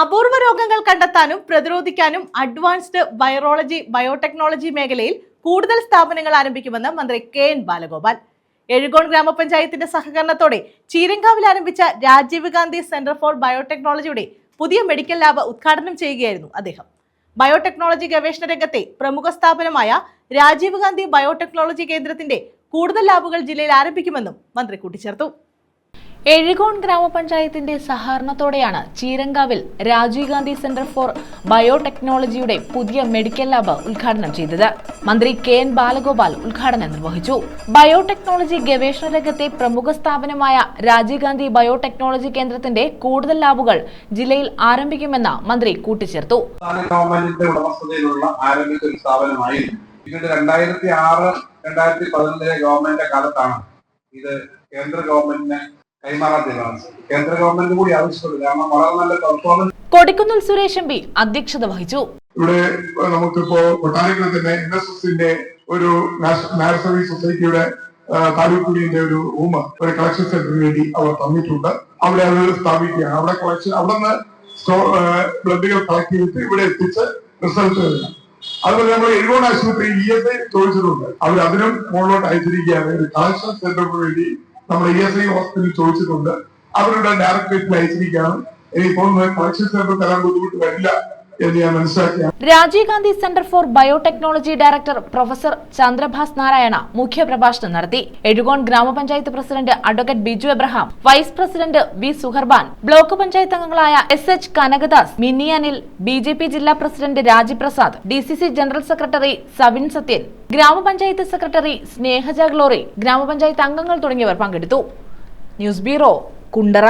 അപൂർവ രോഗങ്ങൾ കണ്ടെത്താനും പ്രതിരോധിക്കാനും അഡ്വാൻസ്ഡ് വൈറോളജി ബയോടെക്നോളജി മേഖലയിൽ കൂടുതൽ സ്ഥാപനങ്ങൾ ആരംഭിക്കുമെന്ന് മന്ത്രി കെ.എൻ. ബാലഗോപാൽ. എഴുകോൺ ഗ്രാമപഞ്ചായത്തിന്റെ സഹകരണത്തോടെ ചീരങ്കാവിൽ ആരംഭിച്ച രാജീവ് ഗാന്ധി സെന്റർ ഫോർ ബയോടെക്നോളജിയുടെ പുതിയ മെഡിക്കൽ ലാബ് ഉദ്ഘാടനം ചെയ്യുകയായിരുന്നു അദ്ദേഹം. ബയോടെക്നോളജി ഗവേഷണ രംഗത്തെ പ്രമുഖ സ്ഥാപനമായ രാജീവ് ഗാന്ധി ബയോടെക്നോളജി കേന്ദ്രത്തിന്റെ കൂടുതൽ ലാബുകൾ ജില്ലയിൽ ആരംഭിക്കുമെന്നും മന്ത്രി കൂട്ടിച്ചേർത്തു. എഴുകോൺ ഗ്രാമപഞ്ചായത്തിന്റെ സഹകരണത്തോടെയാണ് ചീരങ്കാവിൽ രാജീവ് ഗാന്ധി സെന്റർ ഫോർ ബയോടെക്നോളജിയുടെ പുതിയ മെഡിക്കൽ ലാബ് ഉദ്ഘാടനം ചെയ്തത്. മന്ത്രി കെ.എൻ. ബാലഗോപാൽ ഉദ്ഘാടനം നിർവഹിച്ചു. ബയോടെക്നോളജി ഗവേഷണ രംഗത്തെ പ്രമുഖ സ്ഥാപനമായ രാജീവ് ഗാന്ധി ബയോടെക്നോളജി കേന്ദ്രത്തിന്റെ കൂടുതൽ ലാബുകൾ ജില്ലയിൽ ആരംഭിക്കുമെന്ന് മന്ത്രി കൂട്ടിച്ചേർത്തു. പിന്നീട് 2006-2011 ഗവൺമെന്റിന്റെ കാലത്താണ് ഇത് കേന്ദ്ര ഗവൺമെന്റിന് കൈമാറാൻ തീരുമാനിച്ചത്. കേന്ദ്ര ഗവൺമെന്റ് കൂടി ആവശ്യപ്പെട്ടു. കാരണം വളരെ നല്ല പെർഫോമൻസ്. കൊടിക്കുന്നിൽ സുരേഷ് എം.പി അധ്യക്ഷത വഹിച്ചു. ഇവിടെ നമുക്കിപ്പോ കൊട്ടാരക്കര തന്നെ NSSന്റെ ഒരു നാഷണൽ സർവീസ് സൊസൈറ്റിയുടെ താലൂക്കുടിന്റെ ഒരു റൂം ഒരു കളക്ഷൻ സെന്ററിന് വേണ്ടി അവർ തന്നിട്ടുണ്ട്. അവിടെ അത് സ്ഥാപിക്കുകയാണ്. അവിടെ കളക്ഷൻ അവിടെ നിന്ന് ബ്ലഡുകൾ കളക്ട് ചെയ്തിട്ട് ഇവിടെ എത്തിച്ച് റിസൾട്ട് തരണം. അതുപോലെ നമ്മൾ എഴുകോൺ ആശുപത്രി ESI ചോദിച്ചിട്ടുണ്ട്. അവർ അതിനും മുകളിലോട്ട് അയച്ചിരിക്കുകയാണ്. ഒരു കളക്ഷൻ സെന്ററിന് വേണ്ടി നമ്മുടെ ESI ഹോസ്പിറ്റലിൽ ചോദിച്ചിട്ടുണ്ട്. അവരുടെ ഡയറക്ടറേറ്റിൽ അയച്ചിരിക്കുകയാണ്. ഇനിയിപ്പോൾ കളക്ഷൻ സെന്റർ തരാൻ ബുദ്ധിമുട്ട് വരില്ല എന്ന് ഞാൻ മനസ്സിലാക്കിയാണ്. Rajiv Gandhi centre for biotechnology director professor Chandrabhas Narayana മുഖ്യപ്രഭാഷണം നടത്തി. എഴുകോൺ ഗ്രാമപഞ്ചായത്ത് president advocate Biju Abraham, vice president V Suharban, block panchayat അംഗങ്ങളായ SH കനകദാസ്, മിനി അനിൽ, BJP ജില്ലാ president Raji Prasad, DCC general secretary Savin Sathyan, ഗ്രാമപഞ്ചായത്ത് സെക്രട്ടറി സ്നേഹജ ഗ്ലോറി, ഗ്രാമപഞ്ചായത്ത് അംഗങ്ങൾ തുടങ്ങിയവർ പങ്കെടുത്തു. News bureau, Kundara.